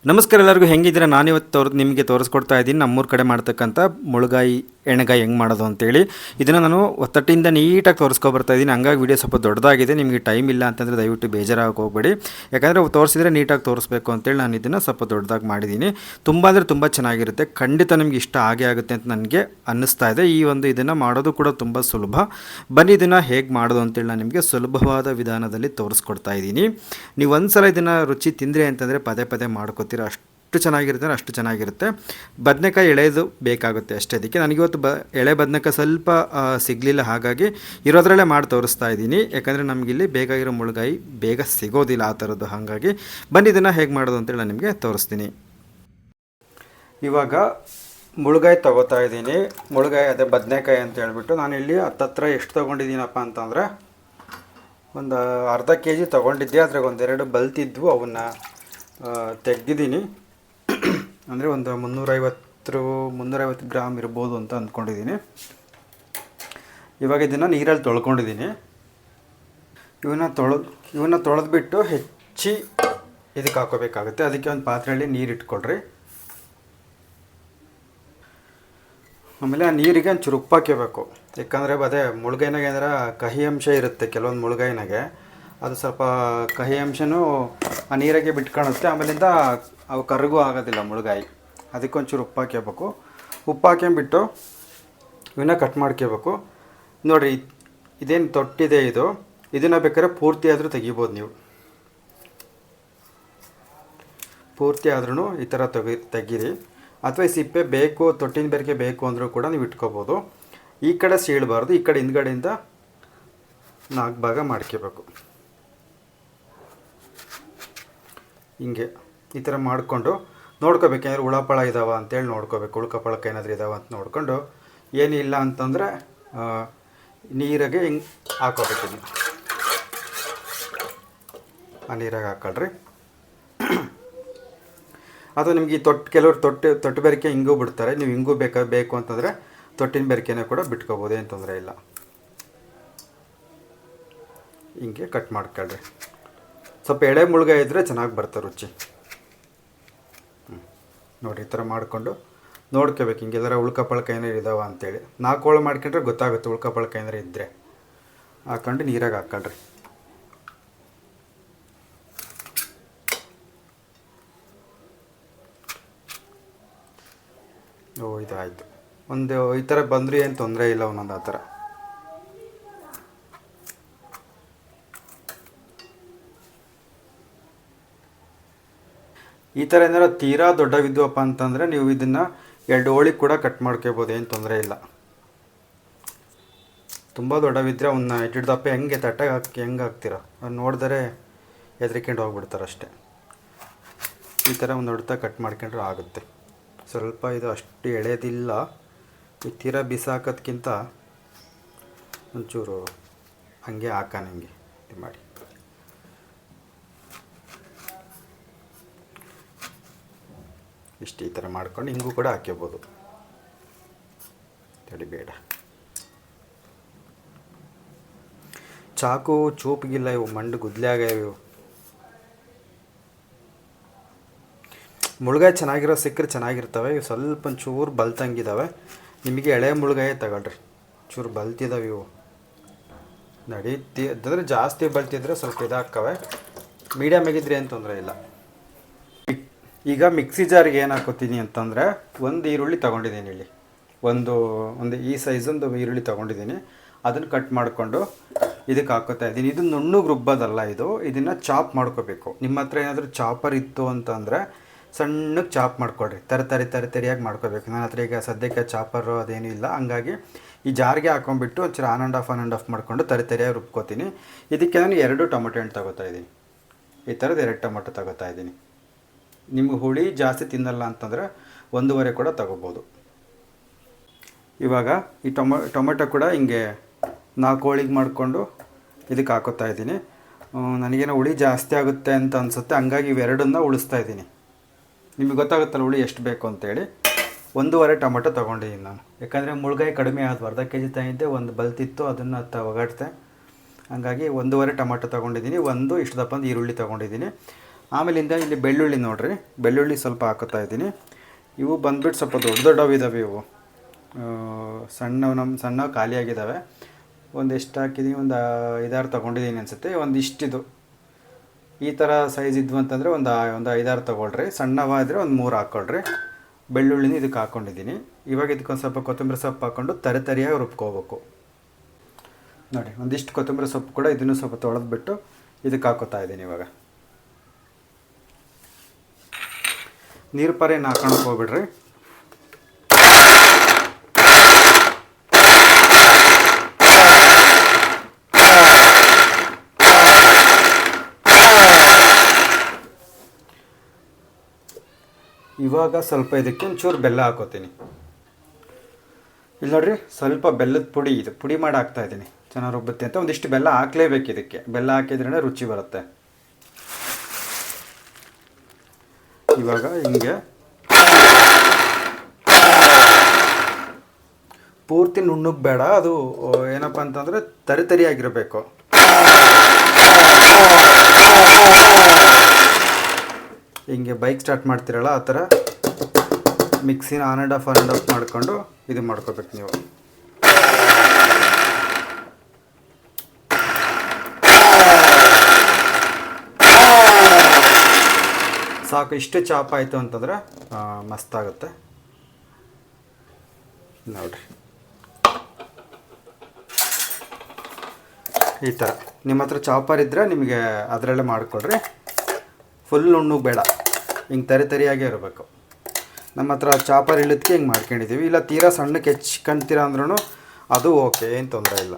ನಮಸ್ಕಾರ ಎಲ್ಲರಿಗೂ ಹೆಂಗಿದ್ದೀರಾ. ನಾನಿವತ್ತು ನಿಮಗೆ ತೋರಿಸ್ಕೊಡ್ತಾ ಇದ್ದೀನಿ ನಮ್ಮೂರ ಕಡೆ ಮಾಡ್ತಕ್ಕಂಥ ಮುಳುಗಾಯಿ ಎಣ್ಣೆಗಾಯಿ ಹೆಂಗೆ ಮಾಡೋದು ಅಂತೇಳಿ. ಇದನ್ನು ನಾನು ಒತ್ತಟ್ಟಿಂದ ನೀಟಾಗಿ ತೋರಿಸ್ಕೊಬರ್ತಾ ಇದ್ದೀನಿ. ಹಂಗಾಗಿ ವಿಡಿಯೋ ಸ್ವಲ್ಪ ದೊಡ್ಡದಾಗಿದೆ. ನಿಮಗೆ ಟೈಮ್ ಇಲ್ಲ ಅಂತಂದರೆ ದಯವಿಟ್ಟು ಬೇಜಾರಾಗಿ ಹೋಗಬೇಡಿ. ಯಾಕಂದರೆ ತೋರಿಸಿದ್ರೆ ನೀಟಾಗಿ ತೋರಿಸ್ಬೇಕು ಅಂತೇಳಿ ನಾನು ಇದನ್ನು ಸ್ವಲ್ಪ ದೊಡ್ಡದಾಗಿ ಮಾಡಿದ್ದೀನಿ. ತುಂಬ ಅಂದರೆ ತುಂಬ ಚೆನ್ನಾಗಿರುತ್ತೆ. ಖಂಡಿತ ನಿಮ್ಗೆ ಇಷ್ಟ ಆಗೇ ಆಗುತ್ತೆ ಅಂತ ನನಗೆ ಅನ್ನಿಸ್ತಾ ಇದೆ. ಇದನ್ನು ಮಾಡೋದು ಕೂಡ ತುಂಬ ಸುಲಭ. ಬನ್ನಿ ಇದನ್ನು ಹೇಗೆ ಮಾಡೋದು ಅಂತೇಳಿ ನಾನು ನಿಮಗೆ ಸುಲಭವಾದ ವಿಧಾನದಲ್ಲಿ ತೋರಿಸ್ಕೊಡ್ತಾ ಇದ್ದೀನಿ. ನೀವು ಒಂದು ಸಲ ಇದನ್ನು ರುಚಿ ತಿಂದರೆ ಅಂತಂದರೆ ಪದೇ ಪದೇ ಮಾಡ್ಕೋತೀರ. ಅಷ್ಟು ಚೆನ್ನಾಗಿರುತ್ತೆ. ಬದನೆಕಾಯಿ ಎಳೆದು ಬೇಕಾಗುತ್ತೆ ಅಷ್ಟೇ. ಅದಕ್ಕೆ ನನಗಿವತ್ತು ಎಳೆ ಬದನೆಕಾಯಿ ಸ್ವಲ್ಪ ಸಿಗಲಿಲ್ಲ, ಹಾಗಾಗಿ ಇರೋದ್ರಲ್ಲೇ ಮಾಡಿ ತೋರಿಸ್ತಾ ಇದ್ದೀನಿ. ಯಾಕಂದರೆ ನಮಗಿಲ್ಲಿ ಬೇಕಾಗಿರೋ ಮುಳುಗಾಯಿ ಬೇಗ ಸಿಗೋದಿಲ್ಲ ಆ ಥರದ್ದು. ಹಾಗಾಗಿ ಬನ್ನಿ ಇದನ್ನು ಹೇಗೆ ಮಾಡೋದು ಅಂತೇಳಿ ನಾನು ನಿಮಗೆ ತೋರಿಸ್ತೀನಿ. ಇವಾಗ ಮುಳುಗಾಯಿ ತೊಗೋತಾ ಇದ್ದೀನಿ. ಮುಳುಗಾಯಿ ಅದೇ ಬದನೆಕಾಯಿ ಅಂತ ಹೇಳ್ಬಿಟ್ಟು ನಾನಿಲ್ಲಿ ಹತ್ತತ್ರ ಎಷ್ಟು ತೊಗೊಂಡಿದ್ದೀನಪ್ಪ ಅಂತಂದರೆ ಒಂದು ಅರ್ಧ kg ತೊಗೊಂಡಿದ್ದೆ. ಅದ್ರಾಗ ಒಂದೆರಡು ಬಲ್ತಿದ್ವು, ಅವನ್ನ ತೆಗ್ದಿದ್ದೀನಿ. ಅಂದರೆ ಒಂದು 350 ಗ್ರಾಮ್ ಇರ್ಬೋದು ಅಂತ ಅಂದ್ಕೊಂಡಿದ್ದೀನಿ. ಇವಾಗ ಇದನ್ನು ನೀರಲ್ಲಿ ತೊಳ್ಕೊಂಡಿದ್ದೀನಿ. ಇವನ್ನ ತೊಳೆದ್ಬಿಟ್ಟು ಹೆಚ್ಚಿ ಇದಕ್ಕೆ ಹಾಕೋಬೇಕಾಗುತ್ತೆ. ಅದಕ್ಕೆ ಒಂದು ಪಾತ್ರೆಯಲ್ಲಿ ನೀರು ಇಟ್ಕೊಳ್ರಿ. ಆಮೇಲೆ ಆ ನೀರಿಗೆ ಒಂಚೂರು ಉಪ್ಪು ಹಾಕಬೇಕು. ಯಾಕಂದರೆ ಅದೇ ಮುಳುಗಾಯಿನಾಗ ಏನಾರ ಕಹಿ ಅಂಶ ಇರುತ್ತೆ. ಕೆಲವೊಂದು ಮುಳುಗಾಯಿನಾಗೆ ಅದು ಸ್ವಲ್ಪ ಕಹಿ ಅಂಶನೂ ಆ ನೀರಾಗೆ ಬಿಟ್ಕೊಳುತ್ತೆ. ಆಮೇಲಿಂದ ಅವು ಕರಗೂ ಆಗೋದಿಲ್ಲ ಮುಳುಗಾಯಿ. ಅದಕ್ಕೊಂಚೂರು ಉಪ್ಪು ಹಾಕ್ಕೋಬೇಕು. ಉಪ್ಪು ಹಾಕ್ಕೊಂಬಿಟ್ಟು ಇವನ್ನ ಕಟ್ ಮಾಡ್ಕೋಬೇಕು. ನೋಡಿರಿ, ಇದೇನು ತೊಟ್ಟಿದೆ ಇದನ್ನು ಬೇಕಾದ್ರೆ ಪೂರ್ತಿ ಆದರೂ ತೆಗಿಬೋದು. ನೀವು ಪೂರ್ತಿ ಆದ್ರೂ ಈ ಥರ ತೆಗೀರಿ. ಅಥವಾ ಈ ಸಿಪ್ಪೆ ಬೇಕು, ತೊಟ್ಟಿನ ಬೆರಕೆ ಬೇಕು ಅಂದರೂ ಕೂಡ ನೀವು ಇಟ್ಕೋಬೋದು. ಈ ಕಡೆ ಸೀಳಬಾರ್ದು, ಈ ಕಡೆ ಹಿಂದ್ಗಡೆಯಿಂದ 4 ಭಾಗ ಮಾಡ್ಕೋಬೇಕು. ಹಿಂಗೆ ಈ ಥರ ಮಾಡಿಕೊಂಡು ನೋಡ್ಕೋಬೇಕು. ಏನಾದ್ರು ಹುಳಪಳ ಇದ್ದಾವೆ ಅಂತೇಳಿ ನೋಡ್ಕೋಬೇಕು. ಉಳ್ಕಪಳಕ್ಕೆ ಏನಾದರೂ ಇದ್ದಾವೆ ಅಂತ ನೋಡಿಕೊಂಡು, ಏನಿಲ್ಲ ಅಂತಂದರೆ ನೀರಾಗೆ ಹಿಂಗೆ ಹಾಕೋಬೇಕು. ಆ ನೀರಾಗೆ ಹಾಕೊಳ್ರಿ. ಅಥವಾ ನಿಮ್ಗೆ ಈ ಕೆಲವರು ತೊಟ್ಟು ಬೆರಕೆ ಹಿಂಗೂ ಬಿಡ್ತಾರೆ. ನೀವು ಹಿಂಗೂ ಬೇಕು ಅಂತಂದರೆ ತೊಟ್ಟಿನ ಬೆರಕೆನೇ ಕೂಡ ಬಿಟ್ಕೋಬೋದು, ಏನು ತೊಂದರೆ ಇಲ್ಲ. ಹಿಂಗೆ ಕಟ್ ಮಾಡ್ಕೊಳ್ರಿ. ಸ್ವಲ್ಪ ಎಳೆ ಮುಳುಗಾಯಿ ಇದ್ದರೆ ಚೆನ್ನಾಗಿ ಬರ್ತದೆ ರುಚಿ. ನೋಡಿ, ಈ ಥರ ಮಾಡಿಕೊಂಡು ನೋಡ್ಕೋಬೇಕು. ಹಿಂಗೆಲ್ಲರ ಉಳ್ಕಪಳಕ ಏನಾರು ಇದ್ದಾವೆ ಅಂತೇಳಿ 4 ಹೋಳು ಮಾಡ್ಕೊಂಡ್ರೆ ಗೊತ್ತಾಗುತ್ತೆ. ಉಳ್ಕಪಳಕ ಏನಾರು ಇದ್ದರೆ ಹಾಕೊಂಡು ನೀರಾಗೆ ಹಾಕೊಳ್ರಿ. ಇದಾಯಿತು. ಒಂದು ಈ ಥರ ಬಂದರೂ ಏನು ತೊಂದರೆ ಇಲ್ಲ. ಒಂದೊಂದು ಆ ಥರ ಏನಾರು ತೀರಾ ದೊಡ್ಡವಿದ್ವಪ್ಪ ಅಂತಂದರೆ ನೀವು ಇದನ್ನು 2 ಹೋಳಿಗೆ ಕೂಡ ಕಟ್ ಮಾಡ್ಕೋಬೋದು, ಏನು ತೊಂದರೆ ಇಲ್ಲ. ತುಂಬ ದೊಡ್ಡವಿದ್ದರೆ ಅವನ್ನ ಇಟ್ಟಿಡ್ದಪ್ಪ ಹೆಂಗೆ ತಟ್ಟೆಗೆ ಹೆಂಗೆ ಹಾಕ್ತೀರ, ಅವ್ನು ನೋಡಿದರೆ ಹೆದರ್ಕೊಂಡು ಹೋಗ್ಬಿಡ್ತಾರೆ ಅಷ್ಟೇ. ಈ ಥರ ಒಂದು ಹೊಡ್ತಾ ಕಟ್ ಮಾಡ್ಕೊಂಡ್ರೆ ಆಗುತ್ತೆ. ಸ್ವಲ್ಪ ಇದು ಅಷ್ಟು ಎಳೆದಿಲ್ಲ. ಈ ತೀರಾ ಬಿಸಾಕೋದ್ಕಿಂತ ಒಂಚೂರು ಹಂಗೆ ಹಾಕೋಣಂಗೆ ಇದು ಮಾಡಿ. ಇಷ್ಟು ಈ ಥರ ಮಾಡ್ಕೊಂಡು ಹಿಂಗೂ ಕೂಡ ಹಾಕ್ಕೋಬೋದು. ತಡಿಬೇಡ, ಚಾಕು ಚೂಪಿಗಿಲ್ಲ. ಇವು ಮಂಡು ಗುದ್ಲೆ ಆಗ್ಯಾವ. ಇವು ಮುಳುಗಾಯಿ ಚೆನ್ನಾಗಿರೋ ಸಿಕ್ಕರೆ ಚೆನ್ನಾಗಿರ್ತವೆ. ಇವು ಸ್ವಲ್ಪ ಒಂಚೂರು ಬಲ್ತಂಗಿದ್ದಾವೆ. ನಿಮಗೆ ಎಳೆ ಮುಳುಗಾಯಿ ತಗೊಳ್ರಿ. ಚೂರು ಬಲ್ತಿದ್ದಾವೆ ಇವು. ಅಂದರೆ ಜಾಸ್ತಿ ಬಲ್ತಿದ್ರೆ ಸ್ವಲ್ಪ ಇದಾಗ್ತವೆ. ಮೀಡಿಯಮ್ ಆಗಿದ್ರೆ ಏನು ತೊಂದರೆ ಇಲ್ಲ. ಈಗ ಮಿಕ್ಸಿ ಜಾರಿಗೆ ಏನು ಹಾಕೋತೀನಿ ಅಂತಂದರೆ ಒಂದು ಈರುಳ್ಳಿ ತೊಗೊಂಡಿದ್ದೀನಿ. ಇಲ್ಲಿ ಒಂದು ಈ ಸೈಜೊಂದು ಈರುಳ್ಳಿ ತೊಗೊಂಡಿದ್ದೀನಿ. ಅದನ್ನು ಕಟ್ ಮಾಡಿಕೊಂಡು ಇದಕ್ಕೆ ಹಾಕೋತಾ ಇದ್ದೀನಿ. ಇದು ನುಣ್ಣಗೆ ರುಬ್ಬೋದಲ್ಲ, ಇದನ್ನು ಚಾಪ್ ಮಾಡ್ಕೋಬೇಕು. ನಿಮ್ಮ ಹತ್ರ ಏನಾದರೂ ಚಾಪರ್ ಇತ್ತು ಅಂತಂದರೆ ಸಣ್ಣಗೆ ಚಾಪ್ ಮಾಡ್ಕೊಳ್ರಿ. ತರಿಯಾಗಿ ಮಾಡ್ಕೋಬೇಕು. ನನ್ನ ಹತ್ರ ಈಗ ಸದ್ಯಕ್ಕೆ ಚಾಪರು ಅದೇನೂ ಇಲ್ಲ. ಹಂಗಾಗಿ ಈ ಜಾರಿಗೆ ಹಾಕೊಂಡ್ಬಿಟ್ಟು ಒಂಚೂರು ಆನ್ ಆ್ಯಂಡ್ ಆಫ್ ಮಾಡಿಕೊಂಡು ತರಿಯಾಗಿ ರುಬ್ಕೋತೀನಿ. ಇದಕ್ಕೆ ನಾನು 2 ಟೊಮೊಟೊ ಹಣ್ಣು ತೊಗೋತಾ ಇದ್ದೀನಿ. ಈ ಥರದ್ದು 2 ಟೊಮೊಟೊ ತೊಗೋತಾ ಇದ್ದೀನಿ. ನಿಮ್ಗೆ ಹುಳಿ ಜಾಸ್ತಿ ತಿನ್ನಲ್ಲ ಅಂತಂದರೆ 1.5 ಕೂಡ ತೊಗೋಬೋದು. ಇವಾಗ ಈ ಟೊಮೆಟೊ ಕೂಡ ಹಿಂಗೆ 4 ಹೋಳಿಗೆ ಮಾಡಿಕೊಂಡು ಇದಕ್ಕೆ ಹಾಕೋತಾ ಇದ್ದೀನಿ. ನನಗೇನೋ ಹುಳಿ ಜಾಸ್ತಿ ಆಗುತ್ತೆ ಅಂತ ಅನಿಸುತ್ತೆ, ಹಂಗಾಗಿ ಇವೆರಡನ್ನ ಉಳಿಸ್ತಾ ಇದ್ದೀನಿ. ನಿಮಗೆ ಗೊತ್ತಾಗುತ್ತಲ್ಲ ಹುಳಿ ಎಷ್ಟು ಬೇಕು ಅಂತೇಳಿ. 1.5 ಟೊಮೆಟೊ ತೊಗೊಂಡಿದ್ದೀನಿ ನಾನು. ಯಾಕಂದರೆ ಮುಳುಗಾಯಿ ಕಡಿಮೆ ಆದವು. ಅರ್ಧ kg ತಂದಿದ್ದೆ, ಒಂದು ಬಲ್ತಿತ್ತು, ಅದನ್ನು ಒಗಾಡ್ತೆ. ಹಂಗಾಗಿ 1.5 ಟೊಮೆಟೊ ತೊಗೊಂಡಿದ್ದೀನಿ. ಇಷ್ಟು ದಪ್ಪಂದು ಈರುಳ್ಳಿ ತೊಗೊಂಡಿದ್ದೀನಿ. ಆಮೇಲಿಂದ ಇಲ್ಲಿ ಬೆಳ್ಳುಳ್ಳಿ ನೋಡಿರಿ, ಬೆಳ್ಳುಳ್ಳಿ ಸ್ವಲ್ಪ ಹಾಕೋತಾ ಇದ್ದೀನಿ. ಇವು ಬಂದುಬಿಟ್ಟು ಸ್ವಲ್ಪ ದೊಡ್ಡ ದೊಡ್ಡವು ಇದ್ದಾವೆ. ಇವು ಸಣ್ಣ ಖಾಲಿಯಾಗಿದ್ದಾವೆ. ಒಂದು ಎಷ್ಟು ಹಾಕಿದ್ದೀನಿ, ಒಂದು 5-6 ತೊಗೊಂಡಿದ್ದೀನಿ ಅನಿಸುತ್ತೆ. ಒಂದಿಷ್ಟಿದು ಈ ಥರ ಸೈಜ್ ಇದ್ವು ಅಂತಂದರೆ ಒಂದು 5-6 ತೊಗೊಳ್ರಿ. ಸಣ್ಣವಾದರೆ ಒಂದು 3 ಹಾಕ್ಕೊಳ್ರಿ. ಬೆಳ್ಳುಳ್ಳಿನ ಇದಕ್ಕೆ ಹಾಕ್ಕೊಂಡಿದ್ದೀನಿ. ಇವಾಗ ಇದಕ್ಕೊಂದು ಸ್ವಲ್ಪ ಕೊತ್ತಂಬರಿ ಸೊಪ್ಪು ಹಾಕ್ಕೊಂಡು ತರಿಯಾಗಿ ರುಬ್ಕೋಬೇಕು. ನೋಡಿ, ಒಂದಿಷ್ಟು ಕೊತ್ತಂಬರಿ ಸೊಪ್ಪು ಕೂಡ ಇದನ್ನು ಸ್ವಲ್ಪ ತೊಳೆದ್ಬಿಟ್ಟು ಇದಕ್ಕೆ ಹಾಕೋತಾ ಇದ್ದೀನಿ. ಇವಾಗ ನೀರು ಪಾರೇನು ಹಾಕೊಳಕ್ಕೆ ಹೋಗ್ಬಿಡ್ರಿ. ಇವಾಗ ಸ್ವಲ್ಪ ಇದಕ್ಕೆ ಒಂಚೂರು ಬೆಲ್ಲ ಹಾಕೋತೀನಿ. ಇಲ್ಲಿ ನೋಡ್ರಿ, ಸ್ವಲ್ಪ ಬೆಲ್ಲದ ಪುಡಿ, ಇದು ಪುಡಿ ಮಾಡಿ ಹಾಕ್ತಾಯಿದ್ದೀನಿ. ಚೆನ್ನಾಗಿ ರುಬ್ಬುತ್ತೆ ಅಂತ ಒಂದಿಷ್ಟು ಬೆಲ್ಲ ಹಾಕಲೇಬೇಕು. ಇದಕ್ಕೆ ಬೆಲ್ಲ ಹಾಕಿದ್ರೇ ರುಚಿ ಬರುತ್ತೆ. ಇವಾಗ ಹಿಂಗೆ ಪೂರ್ತಿ ನುಣ್ಣಗೆ ಬೇಡ, ಅದು ಏನಪ್ಪ ಅಂತಂದರೆ ತರಿಯಾಗಿರಬೇಕು. ಹಿಂಗೆ ಬೈಕ್ ಸ್ಟಾರ್ಟ್ ಮಾಡ್ತಿರಲ್ಲ ಆ ಥರ ಮಿಕ್ಸಿನ ಆನ್ ಆ್ಯಂಡ್ ಆಫ್ ಮಾಡಿಕೊಂಡು ಇದು ಮಾಡ್ಕೋಬೇಕು ನೀವು. ಸಾಕು, ಇಷ್ಟು ಚಾಪ್ ಆಯಿತು ಅಂತಂದರೆ ಮಸ್ತಾಗುತ್ತೆ ನೋಡಿರಿ. ಈ ಥರ ನಿಮ್ಮ ಹತ್ರ ಚಾಪರ್ ಇದ್ದರೆ ನಿಮಗೆ ಅದರಲ್ಲೇ ಮಾಡಿಕೊಡ್ರಿ. ಫುಲ್ ನುಣ್ಣಗೆ ಬೇಡ, ಹಿಂಗೆ ತರಿಯಾಗೇ ಇರಬೇಕು. ನಮ್ಮ ಹತ್ರ ಚಾಪರ್ ಇಳಿದಕ್ಕೆ ಹಿಂಗೆ ಮಾಡ್ಕೊಂಡಿದ್ದೀವಿ. ಇಲ್ಲ ತೀರಾ ಸಣ್ಣಕ್ಕೆ ಹೆಚ್ಕೊಂತೀರ ಅಂದ್ರೂ ಅದು ಓಕೆ, ಏನು ತೊಂದರೆ ಇಲ್ಲ.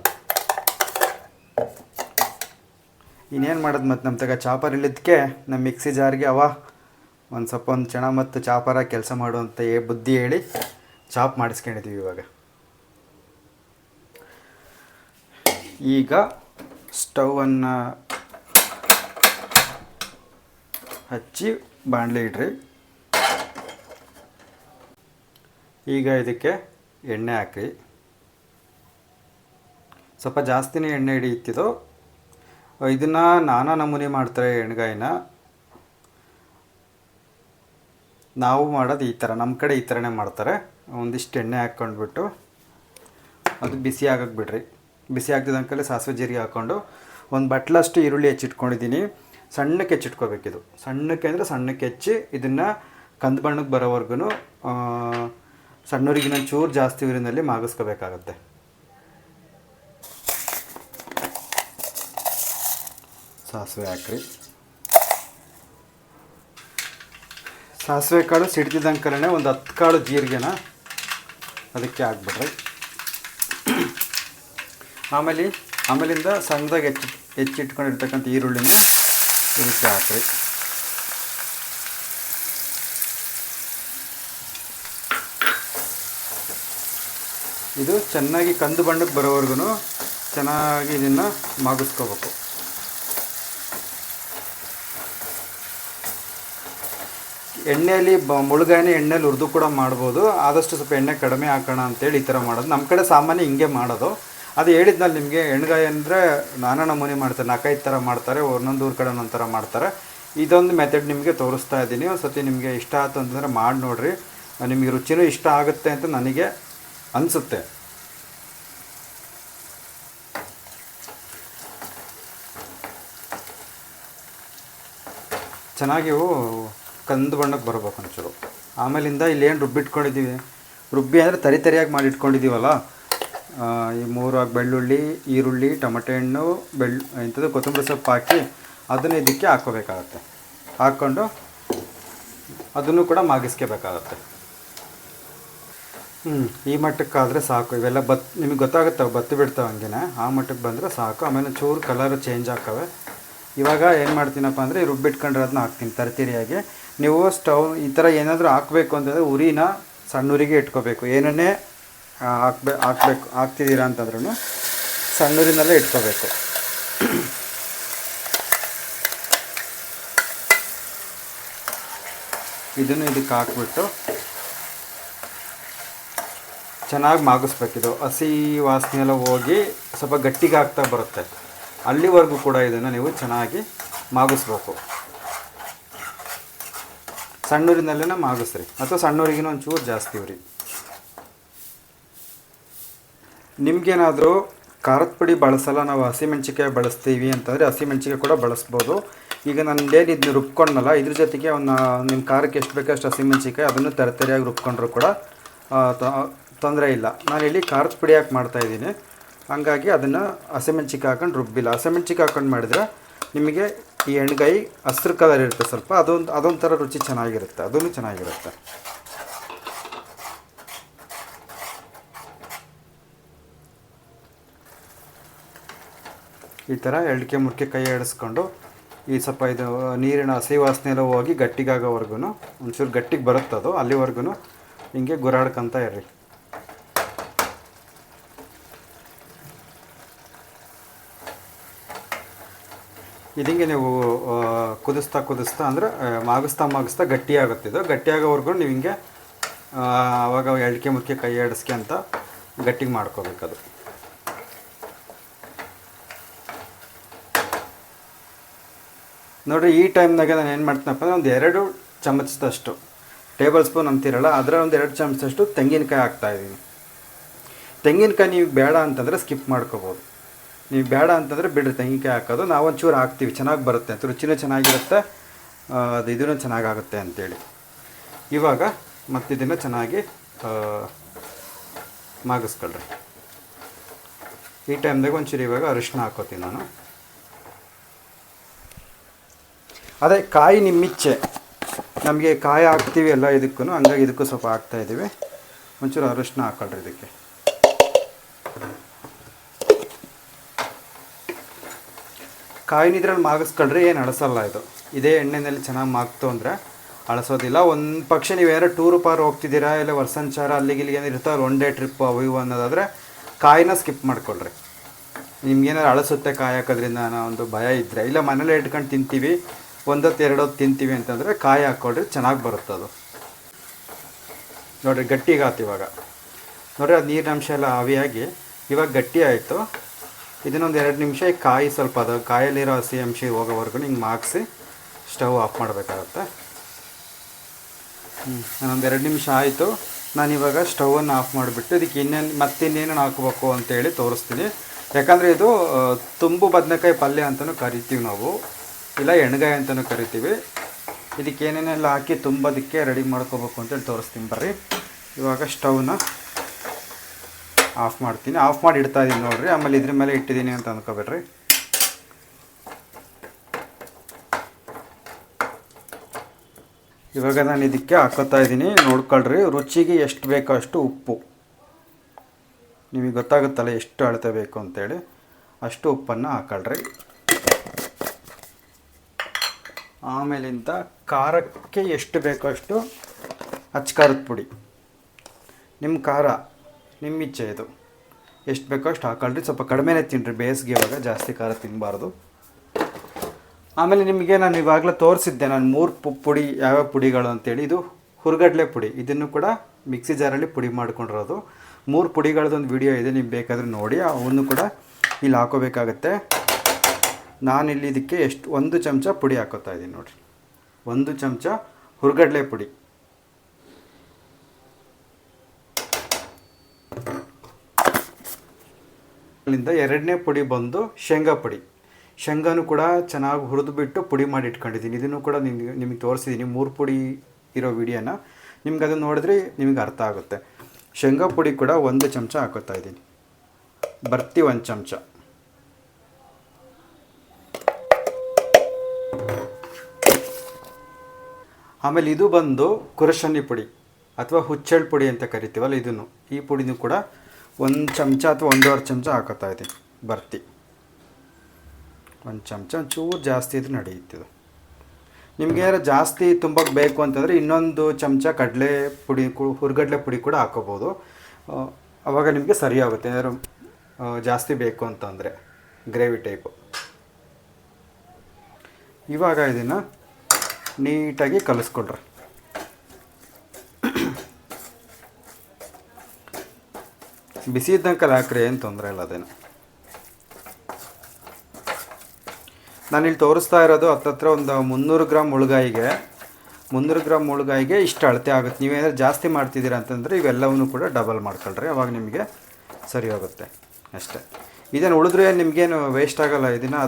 ಇನ್ನೇನು ಮಾಡೋದು ಮತ್ತು ನಮ್ಮ ತಗ ಚಾಪರ್ ಇಳಿದಕ್ಕೆ ನಮ್ಮ ಮಿಕ್ಸಿ ಜಾರ್ಗೆ ಒಂದು ಕ್ಷಣ ಮತ್ತು ಚಾಪರಾಗಿ ಕೆಲಸ ಮಾಡುವಂಥ ಬುದ್ಧಿ ಹೇಳಿ ಚಾಪ್ ಮಾಡಿಸ್ಕೊಂಡಿದ್ದೀವಿ. ಇವಾಗ ಈಗ ಸ್ಟವನ್ನು ಹಚ್ಚಿ ಬಾಣಲೆ ಇಡ್ರಿ. ಈಗ ಇದಕ್ಕೆ ಎಣ್ಣೆ ಹಾಕ್ರಿ. ಸ್ವಲ್ಪ ಜಾಸ್ತಿನೇ ಎಣ್ಣೆ ಹಿಡಿಯುತ್ತಿದ್ದು. ಇದನ್ನು ನಾನಾ ನಮೂನೆ ಮಾಡ್ತಾರೆ ಎಣ್ಗಾಯಿನ. ನಾವು ಮಾಡೋದು ಈ ಥರ, ನಮ್ಮ ಕಡೆ ಈ ಥರನೇ ಮಾಡ್ತಾರೆ. ಒಂದಿಷ್ಟು ಎಣ್ಣೆ ಹಾಕ್ಕೊಂಡ್ಬಿಟ್ಟು ಅದು ಬಿಸಿ ಆಗಕ್ಕೆ ಬಿಡ್ರಿ. ಬಿಸಿ ಆಗ್ತಿದ್ದಂಕಲ್ಲೇ ಸಾಸಿವೆ ಜೀರಿಗೆ ಹಾಕ್ಕೊಂಡು ಒಂದು ಬಟ್ಲಷ್ಟು ಈರುಳ್ಳಿ ಹೆಚ್ಚಿಟ್ಕೊಂಡಿದ್ದೀನಿ. ಸಣ್ಣಕ್ಕೆ ಹೆಚ್ಚಿಟ್ಕೋಬೇಕಿದು. ಸಣ್ಣಕ್ಕೆ ಅಂದರೆ ಸಣ್ಣಕ್ಕೆ ಹೆಚ್ಚಿ ಇದನ್ನು ಕಂದು ಬಣ್ಣಕ್ಕೆ ಬರೋವರೆಗೂ ಸಣ್ಣೂರಿಗಿನ ಚೂರು ಜಾಸ್ತಿ ಊರಿನಲ್ಲಿ ಮಾಗಿಸ್ಕೋಬೇಕಾಗತ್ತೆ. ಸಾಸಿವೆ ಹಾಕ್ರಿ. ಸಾಸಿವೆ ಕಾಳು ಸಿಡ್ತಿದ್ದಂಕಲೇ ಒಂದು 10 ಕಾಳು ಜೀರಿಗೆನ ಅದಕ್ಕೆ ಹಾಕ್ಬಿಡ್ರಿ. ಆಮೇಲಿಂದ ಸಣ್ಣದಾಗಿ ಹೆಚ್ಚಿಟ್ಕೊಂಡಿರ್ತಕ್ಕಂಥ ಈರುಳ್ಳಿನ ಇದಕ್ಕೆ ಹಾಕ್ರಿ. ಇದು ಚೆನ್ನಾಗಿ ಕಂದು ಬಣ್ಣಕ್ಕೆ ಬರೋವರೆಗೂ ಚೆನ್ನಾಗಿ ಇದನ್ನು ಮಾಗಿಸ್ಕೋಬೇಕು. ಎಣ್ಣೆಯಲ್ಲಿ ಮುಳುಗಾಯಿನ ಎಣ್ಣೆಲಿ ಹುರಿದು ಕೂಡ ಮಾಡ್ಬೋದು. ಆದಷ್ಟು ಸ್ವಲ್ಪ ಎಣ್ಣೆ ಕಡಿಮೆ ಹಾಕೋಣ ಅಂತೇಳಿ ಈ ಥರ ಮಾಡೋದು. ನಮ್ಮ ಕಡೆ ಸಾಮಾನ್ಯ ಹಿಂಗೆ ಮಾಡೋದು. ಅದು ಹೇಳಿದ್ನಲ್ಲಿ ನಿಮಗೆ, ಎಣ್ಗಾಯಿ ಅಂದರೆ ನಾನಾ ನಮೂನೆ ಮಾಡ್ತಾರೆ, 4-5 ಥರ ಮಾಡ್ತಾರೆ. ಒಂದೊಂದು ಊರ ಕಡೆ ಒಂದೊಂದು ಥರ ಮಾಡ್ತಾರೆ. ಇದೊಂದು ಮೆಥಡ್ ನಿಮಗೆ ತೋರಿಸ್ತಾ ಇದ್ದೀನಿ. ಒಂದು ಸತಿ ನಿಮಗೆ ಇಷ್ಟ ಆಯ್ತು ಅಂತಂದರೆ ಮಾಡಿ ನೋಡಿರಿ. ನಿಮಗೆ ರುಚಿನೂ ಇಷ್ಟ ಆಗುತ್ತೆ ಅಂತ ನನಗೆ ಅನಿಸುತ್ತೆ. ಚೆನ್ನಾಗಿ ಕಂದು ಬಣ್ಣಕ್ಕೆ ಬರಬೇಕು ಒಂಚೂರು. ಆಮೇಲಿಂದ ಇಲ್ಲೇನು ರುಬ್ಬಿಟ್ಕೊಂಡಿದ್ದೀವಿ, ರುಬ್ಬಿ ಅಂದರೆ ತರಿಯಾಗಿ ಮಾಡಿ ಇಟ್ಕೊಂಡಿದ್ದೀವಲ್ಲ, ಈ 3 ಬೆಳ್ಳುಳ್ಳಿ, ಈರುಳ್ಳಿ, ಟೊಮೆಟೊ ಹಣ್ಣು, ಇಂಥದ್ದು ಕೊತ್ತಂಬರಿ ಸೊಪ್ಪು ಹಾಕಿ ಅದನ್ನು ಇದಕ್ಕೆ ಹಾಕ್ಕೋಬೇಕಾಗತ್ತೆ. ಹಾಕ್ಕೊಂಡು ಅದನ್ನು ಕೂಡ ಮಾಗಿಸ್ಕೋಬೇಕಾಗತ್ತೆ. ಈ ಮಟ್ಟಕ್ಕಾದರೆ ಸಾಕು. ಇವೆಲ್ಲ ನಿಮಗೆ ಗೊತ್ತಾಗುತ್ತೆ, ಬತ್ತಿ ಬಿಡ್ತಾವೆ ಹಂಗೆ. ಆ ಮಟ್ಟಕ್ಕೆ ಬಂದರೆ ಸಾಕು. ಆಮೇಲೆ ಚೂರು ಕಲರ್ ಚೇಂಜ್ ಆಗ್ತವೆ. ಇವಾಗ ಏನು ಮಾಡ್ತೀನಪ್ಪ ಅಂದರೆ ರುಬ್ಬಿಟ್ಕೊಂಡ್ರೆ ಹಾಕ್ತೀನಿ ತರಿಯಾಗಿ. ನೀವು ಸ್ಟವ್ ಈ ಥರ ಏನಾದರೂ ಹಾಕಬೇಕು ಅಂತಂದರೆ ಉರಿನ ಸಣ್ಣೂರಿಗೆ ಇಟ್ಕೋಬೇಕು. ಏನನ್ನೇ ಹಾಕ್ತಿದ್ದೀರಾ ಅಂತಂದ್ರೂ ಸಣ್ಣೂರಿನಲ್ಲೇ ಇಟ್ಕೋಬೇಕು. ಇದನ್ನು ಇದಕ್ಕೆ ಹಾಕ್ಬಿಟ್ಟು ಚೆನ್ನಾಗಿ ಮಾಗಿಸ್ಬೇಕಿದು. ಹಸಿ ವಾಸನೆ ಎಲ್ಲ ಹೋಗಿ ಸ್ವಲ್ಪ ಗಟ್ಟಿಗೆ ಆಗ್ತಾ ಬರುತ್ತೆ. ಅಲ್ಲಿವರೆಗೂ ಕೂಡ ಇದನ್ನು ನೀವು ಚೆನ್ನಾಗಿ ಮಾಗಿಸ್ಬೇಕು. ಸಣ್ಣೂರಿನಲ್ಲೇ ಮಾಗಿಸ್ರಿ, ಅಥವಾ ಸಣ್ಣೂರಿಗಿನ ಒಂಚೂರು ಜಾಸ್ತಿ ಉರಿ. ನಿಮಗೇನಾದರೂ ಖಾರದ ಪುಡಿ ಬಳಸಲ್ಲ, ನಾವು ಹಸಿಮೆಣ್ಸಿಕಾಯಿ ಬಳಸ್ತೀವಿ ಅಂತಂದರೆ ಹಸಿಮೆಣ್ಸಿಕಾಯಿ ಕೂಡ ಬಳಸ್ಬೋದು. ಈಗ ನಾನು ಏನು ಇದನ್ನ ರುಬ್ಕೊಂಡಲ್ಲ, ಇದ್ರ ಜೊತೆಗೆ ಒಂದು ನಿಮ್ಮ ಖಾರಕ್ಕೆ ಎಷ್ಟು ಬೇಕೋ ಅಷ್ಟು ಹಸಿಮೆಣ್ಸಿಕಾಯಿ ಅದನ್ನು ತರತರಿಯಾಗಿ ರುಬ್ಕೊಂಡ್ರು ಕೂಡ ತೊಂದರೆ ಇಲ್ಲ. ನಾನಿಲ್ಲಿ ಖಾರದ ಪುಡಿ ಹಾಕಿ ಮಾಡ್ತಾಯಿದ್ದೀನಿ, ಹಾಗಾಗಿ ಅದನ್ನು ಹಸಿಮೆಣ್ಸಿಕಾಯಿ ಹಾಕೊಂಡು ರುಬ್ಬಿಲ್ಲ. ಹಸಿಮೆಣ್ಸಿಕಾಯಿ ಹಾಕೊಂಡು ಮಾಡಿದರೆ ನಿಮಗೆ ಈ ಎಣ್ಗಾಯಿ ಹಸ್ರು ಕಲರ್ ಇರುತ್ತೆ ಸ್ವಲ್ಪ, ಅದೊಂಥರ ರುಚಿ ಚೆನ್ನಾಗಿರುತ್ತೆ, ಅದೂ ಚೆನ್ನಾಗಿರುತ್ತೆ. ಈ ಥರ ಎರಡಕ್ಕೆ ಮುರ್ಕೆ ಕೈ ಆಡಿಸ್ಕೊಂಡು ಈ ಸ್ವಲ್ಪ ಇದು ನೀರಿನ ಹಸಿ ವಾಸನೆ ಎಲ್ಲ ಹೋಗಿ ಗಟ್ಟಿಗಾಗೋವರೆಗೂ, ಒಂಚೂರು ಗಟ್ಟಿಗೆ ಬರುತ್ತದು, ಅಲ್ಲಿವರೆಗೂ ಹಿಂಗೆ ಗುರಾಡ್ಕೊತ ಇರ್ರಿ. ಇದಿಂಗೆ ನೀವು ಕುದಿಸ್ತಾ ಅಂದರೆ ಮಾಗಿಸ್ತಾ ಗಟ್ಟಿಯಾಗುತ್ತಿದ್ದು, ಗಟ್ಟಿಯಾಗೋವರೆಗೂ ನೀವು ಹಿಂಗೆ ಆವಾಗ ಎರಡಕ್ಕೆ ಮುರ್ಕೆ ಕೈ ಆಡಿಸ್ಕೆ ಅಂತ ಗಟ್ಟಿಗೆ ಮಾಡ್ಕೋಬೇಕದು. ನೋಡಿರಿ, ಈ ಟೈಮ್ನಾಗೆ ನಾನು ಏನು ಮಾಡ್ತೀನಪ್ಪ ಅಂದರೆ ಒಂದು 2 ಚಮಚದಷ್ಟು ಟೇಬಲ್ ಸ್ಪೂನ್ ಅಂತೀರಲ್ಲ, ಅದರ ಒಂದು 2 ಚಮಚದಷ್ಟು ತೆಂಗಿನಕಾಯಿ ಹಾಕ್ತಾಯಿದ್ದೀನಿ. ತೆಂಗಿನಕಾಯಿ ನೀವು ಬೇಡ ಅಂತಂದರೆ ಸ್ಕಿಪ್ ಮಾಡ್ಕೋಬೋದು, ನೀವು ಬೇಡ ಅಂತಂದರೆ ಬಿಡ್ರಿ ತೆಂಗಿನಕಾಯಿ ಹಾಕೋದು. ನಾವೊಂಚೂರು ಹಾಕ್ತೀವಿ, ಚೆನ್ನಾಗಿ ಬರುತ್ತೆ ಅಂತ, ರುಚಿನೂ ಚೆನ್ನಾಗಿರುತ್ತೆ, ಅದು ಇದೂ ಚೆನ್ನಾಗಾಗುತ್ತೆ ಅಂಥೇಳಿ. ಇವಾಗ ಮತ್ತಿದನ್ನು ಚೆನ್ನಾಗಿ ಮಾಗಿಸ್ಕೊಳ್ರಿ. ಈ ಟೈಮ್ದಾಗ ಒಂಚೂರು ಇವಾಗ ಅರಿಶಿನ ಹಾಕೋತೀನಿ ನಾನು. ಅದೇ ಕಾಯಿ ನಿಮ್ಮಿಚ್ಛೆ, ನಮಗೆ ಕಾಯಿ ಹಾಕ್ತೀವಿ ಎಲ್ಲ ಇದಕ್ಕೂ, ಹಂಗಾಗಿ ಇದಕ್ಕೂ ಸ್ವಲ್ಪ ಹಾಕ್ತಾಯಿದ್ದೀವಿ. ಒಂಚೂರು ಅರಿಶಿನ ಹಾಕೊಳ್ರಿ ಇದಕ್ಕೆ. ಕಾಯಿನಿದ್ರಲ್ಲಿ ಮಾಗಿಸ್ಕೊಳ್ರಿ, ಏನು ಅಳಸಲ್ಲ ಇದು. ಇದೇ ಎಣ್ಣೆಯಲ್ಲಿ ಚೆನ್ನಾಗಿ ಮಾಗ್ತು ಅಂದರೆ ಅಳಸೋದಿಲ್ಲ. ಒಂದು ಪಕ್ಷ ನೀವೇನಾರು ಟೂರು ಪಾರು ಹೋಗ್ತಿದ್ದೀರಾ, ಇಲ್ಲ ವರ್ಷಾಂಚಾರ ಅಲ್ಲಿಗೆ ಇರ್ತಾವೆ, 1 ಡೇ ಟ್ರಿಪ್ಪು ಅವು ಇವು ಅನ್ನೋದಾದರೆ ಕಾಯಿನ ಸ್ಕಿಪ್ ಮಾಡ್ಕೊಳ್ರಿ. ನಿಮ್ಗೇನಾದ್ರು ಅಳಸುತ್ತೆ ಕಾಯಿ ಹಾಕೋದ್ರಿಂದ ಅನ್ನೋ ಒಂದು ಭಯ ಇದ್ದರೆ, ಇಲ್ಲ ಮನೇಲೆ ಇಟ್ಕೊಂಡು ತಿಂತೀವಿ, 1-2 ಹೊತ್ತು ತಿಂತೀವಿ ಅಂತಂದರೆ ಕಾಯಿ ಹಾಕ್ಕೊಳ್ರಿ, ಚೆನ್ನಾಗಿ ಬರುತ್ತೆ ಅದು. ನೋಡಿರಿ ಗಟ್ಟಿಗಾತು ಇವಾಗ. ನೋಡಿರಿ ಅದು ನೀರಿನಂಶ ಎಲ್ಲ ಆವಿಯಾಗಿ ಇವಾಗ ಗಟ್ಟಿ ಆಯಿತು. ಇದನ್ನೊಂದು 2 ನಿಮಿಷ ಕಾಯಿ ಸ್ವಲ್ಪ ಅದು ಕಾಯಲ್ಲಿರೋ ಹಸಿ ಅಂಶ ಹೋಗೋವರೆಗೂ ಹಿಂಗೆ ಮಾಗಿಸಿ ಸ್ಟವ್ ಆಫ್ ಮಾಡಬೇಕಾಗತ್ತೆ. ನಾನೊಂದು 2 ನಿಮಿಷ ಆಯಿತು. ನಾನಿವಾಗ ಸ್ಟವನ್ನು ಆಫ್ ಮಾಡಿಬಿಟ್ಟು ಇದಕ್ಕೆ ಮತ್ತಿನ್ನೇನು ಹಾಕಬೇಕು ಅಂತೇಳಿ ತೋರಿಸ್ತೀನಿ. ಯಾಕಂದರೆ ಇದು ತುಂಬು ಬದನೆಕಾಯಿ ಪಲ್ಯ ಅಂತಲೂ ಕರಿತೀವಿ ನಾವು, ಇಲ್ಲ ಎಣ್ಗಾಯಿ ಅಂತಲೂ ಕರಿತೀವಿ. ಇದಕ್ಕೆ ಏನೇನೆಲ್ಲ ಹಾಕಿ ತುಂಬೋದಕ್ಕೆ ರೆಡಿ ಮಾಡ್ಕೋಬೇಕು ಅಂತೇಳಿ ತೋರಿಸ್ತೀನಿ ಬರ್ರಿ. ಇವಾಗ ಸ್ಟವ್ನ ಆಫ್ ಮಾಡ್ತೀನಿ, ಆಫ್ ಮಾಡಿ ಇಡ್ತಾ ಇದ್ದೀನಿ ನೋಡಿರಿ. ಆಮೇಲೆ ಇದ್ರ ಮೇಲೆ ಇಟ್ಟಿದ್ದೀನಿ ಅಂತ ಅಂದ್ಕೋಬೇಡ್ರಿ. ಇವಾಗ ನಾನು ಇದಕ್ಕೆ ಹಾಕೋತಾ ಇದ್ದೀನಿ, ನೋಡ್ಕೊಳ್ರಿ. ರುಚಿಗೆ ಎಷ್ಟು ಬೇಕೋ ಅಷ್ಟು ಉಪ್ಪು, ನಿಮಗೆ ಗೊತ್ತಾಗುತ್ತಲ್ಲ ಎಷ್ಟು ಅಳತೆ ಬೇಕು ಅಂತೇಳಿ, ಅಷ್ಟು ಉಪ್ಪನ್ನು ಹಾಕೊಳ್ರಿ. ಆಮೇಲಿಂದ ಖಾರಕ್ಕೆ ಎಷ್ಟು ಬೇಕೋ ಅಷ್ಟು ಅಚ್ಕಾರದ ಪುಡಿ, ನಿಮ್ಮ ಖಾರ ನಿಮ್ಮ ಇಚ್ಛೆ, ಇದು ಎಷ್ಟು ಬೇಕೋ ಅಷ್ಟು ಹಾಕೊಳ್ರಿ. ಸ್ವಲ್ಪ ಕಡಿಮೆನೇ ತಿನ್ನಿರಿ, ಬೇಸಿಗೆ ಇವಾಗ ಜಾಸ್ತಿ ಖಾರ ತಿನ್ನಬಾರ್ದು. ಆಮೇಲೆ ನಿಮಗೆ ನಾನು ಇವಾಗಲೇ ತೋರಿಸಿದ್ದೆ, ನಾನು 3 ಪುಡಿ ಯಾವ್ಯಾವ ಪುಡಿಗಳು ಅಂತೇಳಿ. ಇದು ಹುರ್ಗಡ್ಲೆ ಪುಡಿ, ಇದನ್ನು ಕೂಡ ಮಿಕ್ಸಿ ಜಾರಲ್ಲಿ ಪುಡಿ ಮಾಡ್ಕೊಂಡಿರೋದು. 3 ಪುಡಿಗಳದೊಂದು ವಿಡಿಯೋ ಇದೆ, ನೀವು ಬೇಕಾದರೆ ನೋಡಿ, ಅವನ್ನು ಕೂಡ ಇಲ್ಲಿ ಹಾಕೋಬೇಕಾಗತ್ತೆ. ನಾನಿಲ್ಲಿ ಇದಕ್ಕೆ 1 ಚಮಚ ಪುಡಿ ಹಾಕೋತಾ ಇದ್ದೀನಿ ನೋಡಿರಿ. 1 ಚಮಚ ಹುರ್ಗಡ್ಲೆ ಪುಡಿ, ಅಲ್ಲಿಂದ 2ನೇ ಪುಡಿ ಬಂದು ಶೇಂಗಾ ಪುಡಿ. ಶೇಂಗಾನು ಕೂಡ ಚೆನ್ನಾಗಿ ಹುರಿದುಬಿಟ್ಟು ಪುಡಿ ಮಾಡಿ ಇಟ್ಕೊಂಡಿದ್ದೀನಿ. ಇದನ್ನು ಕೂಡ ನಿಮಗೆ ತೋರಿಸಿದ್ದೀನಿ 3 ಪುಡಿ ಇರೋ ವಿಡಿಯೋನ, ನಿಮ್ಗೆ ಅದನ್ನು ನೋಡಿದ್ರೆ ನಿಮಗೆ ಅರ್ಥ ಆಗುತ್ತೆ. ಶೇಂಗಾ ಪುಡಿ ಕೂಡ 1 ಚಮಚ ಹಾಕೋತಾ ಇದ್ದೀನಿ, ಬರ್ತಿ 1 ಚಮಚ. ಆಮೇಲೆ ಇದು ಬಂದು ಕುರಶನಿ ಪುಡಿ ಅಥವಾ ಹುಚ್ಚೆಳ್ಳು ಪುಡಿ ಅಂತ ಕರಿತೀವಲ್ಲ, ಇದನ್ನು, ಈ ಪುಡಿನೂ ಕೂಡ 1 ಚಮಚ ಅಥವಾ 1.5 ಚಮಚ ಹಾಕೋತಾ ಇದ್ದೀನಿ, ಬರ್ತಿ 1 ಚಮಚ. ಒಂಚೂರು ಜಾಸ್ತಿ ಇದ್ರೆ ನಡೆಯುತ್ತಿದ್ದು. ನಿಮಗೆ ಯಾರು ಜಾಸ್ತಿ ತುಂಬಕ್ಕೆ ಬೇಕು ಅಂತಂದರೆ ಇನ್ನೊಂದು ಚಮಚ ಕಡಲೆ ಪುಡಿ, ಹುರ್ಗಡ್ಲೆ ಪುಡಿ ಕೂಡ ಹಾಕೋಬೋದು. ಆವಾಗ ನಿಮಗೆ ಸರಿಯಾಗುತ್ತೆ, ಏನಾದ್ರು ಜಾಸ್ತಿ ಬೇಕು ಅಂತಂದರೆ ಗ್ರೇವಿ ಟೈಪು. ಇವಾಗ ಇದನ್ನು ನೀಟಾಗಿ ಕಲಿಸ್ಕೊಳ್ರಿ. ಬಿಸಿ ಇದ್ದಂಕಲ್ಲಿ ಹಾಕ್ರಿ, ಏನು ತೊಂದರೆ ಇಲ್ಲ. ಅದೇನು ನಾನಿಲ್ಲಿ ತೋರಿಸ್ತಾ ಇರೋದು ಹತ್ತತ್ರ ಒಂದು 300 ಗ್ರಾಮ್ ಮುಳುಗಾಯಿಗೆ 300 ಗ್ರಾಮ್ ಮುಳುಗಾಯಿಗೆ ಇಷ್ಟು ಅಳತೆ ಆಗುತ್ತೆ. ನೀವೇನಾದ್ರು ಜಾಸ್ತಿ ಮಾಡ್ತಿದ್ದೀರಾ ಅಂತಂದರೆ ಇವೆಲ್ಲವನ್ನೂ ಕೂಡ ಡಬಲ್ ಮಾಡ್ಕೊಳ್ರಿ, ಅವಾಗ ನಿಮಗೆ ಸರಿ ಹೋಗುತ್ತೆ ಅಷ್ಟೇ. ಇದನ್ನು ಉಳಿದ್ರೆ ನಿಮಗೇನು ವೇಸ್ಟ್ ಆಗೋಲ್ಲ. ಇದನ್ನು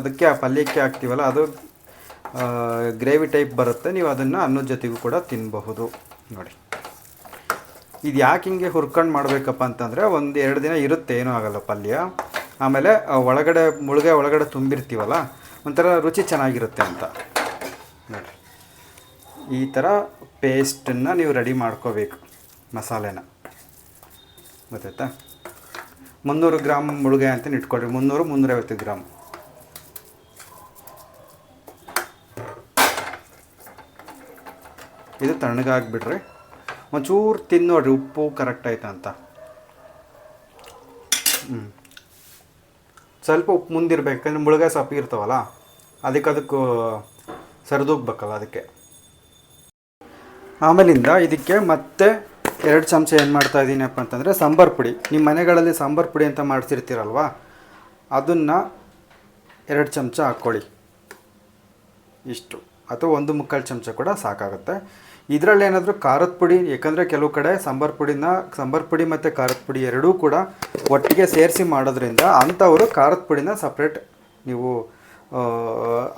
ಅದಕ್ಕೆ ಆ ಪಲ್ಯಕ್ಕೆ ಹಾಕ್ತೀವಲ್ಲ, ಅದು ಗ್ರೇವಿ ಟೈಪ್ ಬರುತ್ತೆ. ನೀವು ಅದನ್ನು ಅನ್ನದ ಜೊತೆಗೂ ಕೂಡ ತಿನ್ನಬಹುದು. ನೋಡಿ, ಇದು ಯಾಕೆ ಹಿಂಗೆ ಹುರ್ಕೊಂಡು ಮಾಡಬೇಕಪ್ಪ ಅಂತಂದರೆ 1-2 ದಿನ ಇರುತ್ತೆ, ಏನೂ ಆಗೋಲ್ಲ ಪಲ್ಯ. ಆಮೇಲೆ ಒಳಗಡೆ ಮುಳುಗಾಯಿ ಒಳಗಡೆ ತುಂಬಿರ್ತೀವಲ್ಲ, ಒಂಥರ ರುಚಿ ಚೆನ್ನಾಗಿರುತ್ತೆ ಅಂತ. ನೋಡಿ, ಈ ಥರ ಪೇಸ್ಟನ್ನು ನೀವು ರೆಡಿ ಮಾಡ್ಕೋಬೇಕು, ಮಸಾಲೆನ. ಗೊತ್ತಾಯ್ತಾ? 300 ಗ್ರಾಮ್ ಮುಳುಗಾಯಿ ಅಂತ ಇಟ್ಕೊಳ್ರಿ, 300-350 ಗ್ರಾಮ್. ಇದು ತಣ್ಣಗಾಗ್ಬಿಡ್ರಿ. ಒಂಚೂರು ತಿಂದು ನೋಡ್ರಿ ಉಪ್ಪು ಕರೆಕ್ಟ್ ಆಯ್ತಾ ಅಂತ. ಸ್ವಲ್ಪ ಉಪ್ಪು ಮುಂದಿರ್ಬೇಕು, ಯಾಕಂದರೆ ಮುಳುಗಾಯಿ ಸೊಪ್ಪು ಇರ್ತಾವಲ್ಲ, ಅದಕ್ಕೂ ಸರಿದೋಗ್ಬೇಕಲ್ಲ, ಅದಕ್ಕೆ. ಆಮೇಲಿಂದ ಇದಕ್ಕೆ ಮತ್ತೆ 2 ಚಮಚ ಏನು ಮಾಡ್ತಾಯಿದ್ದೀನಪ್ಪ ಅಂತಂದರೆ ಸಾಂಬಾರು ಪುಡಿ. ನಿಮ್ಮ ಮನೆಗಳಲ್ಲಿ ಸಾಂಬಾರು ಪುಡಿ ಅಂತ ಮಾಡಿಸಿರ್ತೀರಲ್ವ, ಅದನ್ನು 2 ಚಮಚ ಹಾಕ್ಕೊಳ್ಳಿ. ಇಷ್ಟು, ಅಥವಾ 1 ಮುಕ್ಕಾಲು ಚಮಚ ಕೂಡ ಸಾಕಾಗುತ್ತೆ. ಇದರಲ್ಲಿ ಏನಾದರೂ ಖಾರದ ಪುಡಿ, ಯಾಕಂದರೆ ಕೆಲವು ಕಡೆ ಸಾಂಬಾರು ಪುಡಿ ಮತ್ತು ಖಾರದ ಪುಡಿ ಎರಡೂ ಕೂಡ ಒಟ್ಟಿಗೆ ಸೇರಿಸಿ ಮಾಡೋದ್ರಿಂದ ಅಂಥವರು ಖಾರದ ಪುಡಿನ ಸಪ್ರೇಟ್ ನೀವು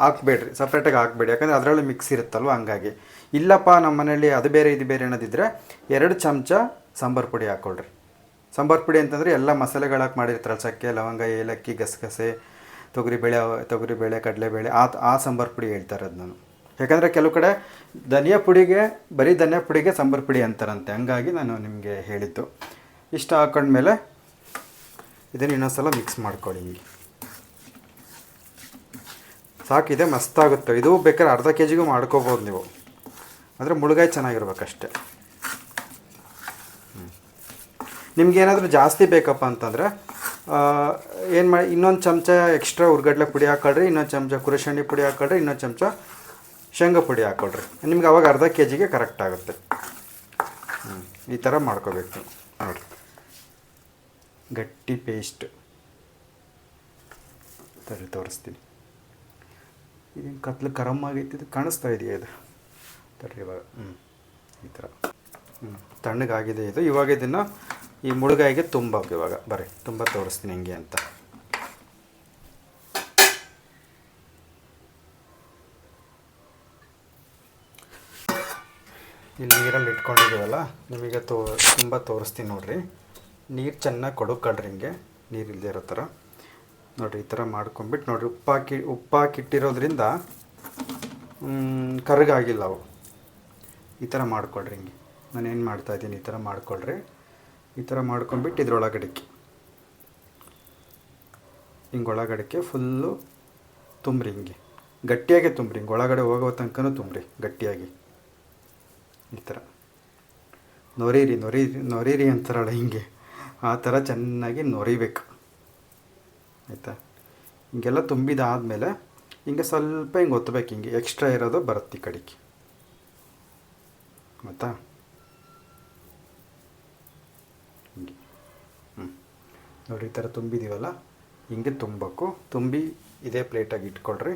ಹಾಕ್ಬೇಡ್ರಿ, ಸಪ್ರೇಟಾಗಿ ಹಾಕ್ಬೇಡಿ, ಯಾಕಂದರೆ ಅದರಲ್ಲಿ ಮಿಕ್ಸ್ ಇರುತ್ತಲ್ವ. ಹಂಗಾಗಿ ಇಲ್ಲಪ್ಪ ನಮ್ಮ ಮನೆಯಲ್ಲಿ ಅದು ಬೇರೆ ಇದು ಬೇರೆ ಅನ್ನೋದಿದ್ದರೆ 2 ಚಮಚ ಸಾಂಬಾರು ಪುಡಿ ಹಾಕ್ಕೊಳ್ರಿ. ಸಾಂಬಾರು ಪುಡಿ ಅಂತಂದರೆ ಎಲ್ಲ ಮಸಾಲೆಗಳು ಹಾಕಿ ಮಾಡಿರ್ತಾರಲ್ಲ, ಚಕ್ಕೆ, ಲವಂಗ, ಏಲಕ್ಕಿ, ಗಸಗಸೆ, ತೊಗರಿಬೇಳೆ, ಕಡಲೆಬೇಳೆ, ಆ ಸಾಂಬಾರು ಪುಡಿ ಹೇಳ್ತಾ ಇರೋದು ನಾನು. ಯಾಕಂದರೆ ಕೆಲವು ಕಡೆ ಬರೀ ಧನಿಯಾ ಪುಡಿಗೆ ಸಾಂಬಾರು ಪುಡಿ ಅಂತಾರಂತೆ, ಹಂಗಾಗಿ ನಾನು ನಿಮಗೆ ಹೇಳಿದ್ದು. ಇಷ್ಟು ಹಾಕೊಂಡ್ಮೇಲೆ ಇದನ್ನು ಇನ್ನೊಂದ್ಸಲ ಮಿಕ್ಸ್ ಮಾಡ್ಕೊಳ್ಳಿ. ಹಿಂಗೆ ಸಾಕಿದೆ, ಮಸ್ತಾಗುತ್ತೆ. ಇದು ಬೇಕಾದ್ರೆ ಅರ್ಧ kg ಮಾಡ್ಕೋಬೋದು ನೀವು, ಅಂದರೆ ಮುಳುಗಾಯಿ ಚೆನ್ನಾಗಿರ್ಬೇಕಷ್ಟೆ. ನಿಮ್ಗೇನಾದರೂ ಜಾಸ್ತಿ ಬೇಕಪ್ಪ ಅಂತಂದರೆ ಏನು ಮಾಡಿ, ಇನ್ನೊಂದು ಚಮಚ ಎಕ್ಸ್ಟ್ರಾ ಹುರ್ಗಡ್ಲೆ ಪುಡಿ ಹಾಕೊಳ್ರಿ, ಇನ್ನೊಂದು ಚಮಚ ಕುರುಶೆಣ್ಣೆ ಪುಡಿ ಹಾಕೊಳ್ರಿ, ಇನ್ನೊಂದು ಚಮಚ ಶೇಂಗಾ ಪುಡಿ ಹಾಕ್ಕೊಳ್ರಿ. ನಿಮ್ಗೆ ಅವಾಗ ಅರ್ಧ kg ಕರೆಕ್ಟ್ ಆಗುತ್ತೆ. ಈ ಥರ ಮಾಡ್ಕೋಬೇಕು ನೋಡಿ. ಗಟ್ಟಿ ಪೇಸ್ಟ್ ತೋರಿಸ್ತೀನಿ. ಇದು ಕತ್ಲು ಗರಮ್ ಆಗೈತಿ, ಇದು ಕಾಣಿಸ್ತಾ ಇದೆಯಾ ಇದು? ತರ್ರಿ ಇವಾಗ. ಈ ಥರ ತಣ್ಣಗಾಗಿದೆ ಇದು. ಇವಾಗ ಇದನ್ನು ಈ ಮುಳುಗಾಯಿಗೆ ತುಂಬಬೇಕು. ಇವಾಗ ಬರ್ರಿ ತುಂಬ ತೋರಿಸ್ತೀನಿ ಹೆಂಗೆ ಅಂತ. ಇಲ್ಲಿ ನೀರಲ್ಲಿ ಇಟ್ಕೊಂಡಿದ್ದೀವಲ್ಲ, ನಿಮಗೆ ತುಂಬ ತೋರಿಸ್ತೀನಿ ನೋಡಿರಿ. ನೀರು ಚೆನ್ನಾಗಿ ಕೊಡೋಕಳ್ರಿ, ಹಿಂಗೆ ನೀರು ಇಲ್ಲದೆ ಇರೋ ಥರ ನೋಡಿರಿ. ಈ ಥರ ಮಾಡ್ಕೊಂಬಿಟ್ಟು ನೋಡಿರಿ, ಉಪ್ಪಾಕಿಟ್ಟಿರೋದ್ರಿಂದ ಕರಗಾಗಿಲ್ಲ ಅವು. ಈ ಥರ ಮಾಡ್ಕೊಳ್ರಿ. ಹಿಂಗೆ ನಾನೇನು ಮಾಡ್ತಾಯಿದ್ದೀನಿ, ಈ ಥರ ಮಾಡ್ಕೊಳ್ರಿ. ಈ ಥರ ಮಾಡ್ಕೊಂಬಿಟ್ಟು ಇದ್ರೊಳಗಡೆಗೆ ಹಿಂಗೆ ಒಳಗಡೆಗೆ ಫುಲ್ಲು ತುಂಬ್ರಿ. ಹಿಂಗೆ ಗಟ್ಟಿಯಾಗೆ ತುಂಬ್ರಿ, ಹಿಂಗೆ ಒಳಗಡೆ ಹೋಗೋ ತನಕನೂ ತುಂಬ್ರಿ ಗಟ್ಟಿಯಾಗಿ. ಈ ಥರ ನೊರೀರಿ ಅಂತಾರಲ್ಲ, ಹಿಂಗೆ ಆ ಥರ ಚೆನ್ನಾಗಿ ನೊರಿಬೇಕು. ಆಯಿತಾ? ಹಿಂಗೆಲ್ಲ ತುಂಬಿದಾದಮೇಲೆ ಹಿಂಗೆ ಸ್ವಲ್ಪ ಹಿಂಗೆ ಒತ್ತಬೇಕು. ಹಿಂಗೆ ಎಕ್ಸ್ಟ್ರಾ ಇರೋದು ಬರುತ್ತೆ ಈ ಕಡೆಗೆ. ಆಯಿತಾ? ಹಿಂಗೆ ನೋಡಿ, ಈ ಥರ ತುಂಬಿದ್ದೀವಲ್ಲ, ಹಿಂಗೆ ತುಂಬಬೇಕು. ತುಂಬಿ ಇದೇ ಪ್ಲೇಟಾಗಿ ಇಟ್ಕೊಳ್ರಿ.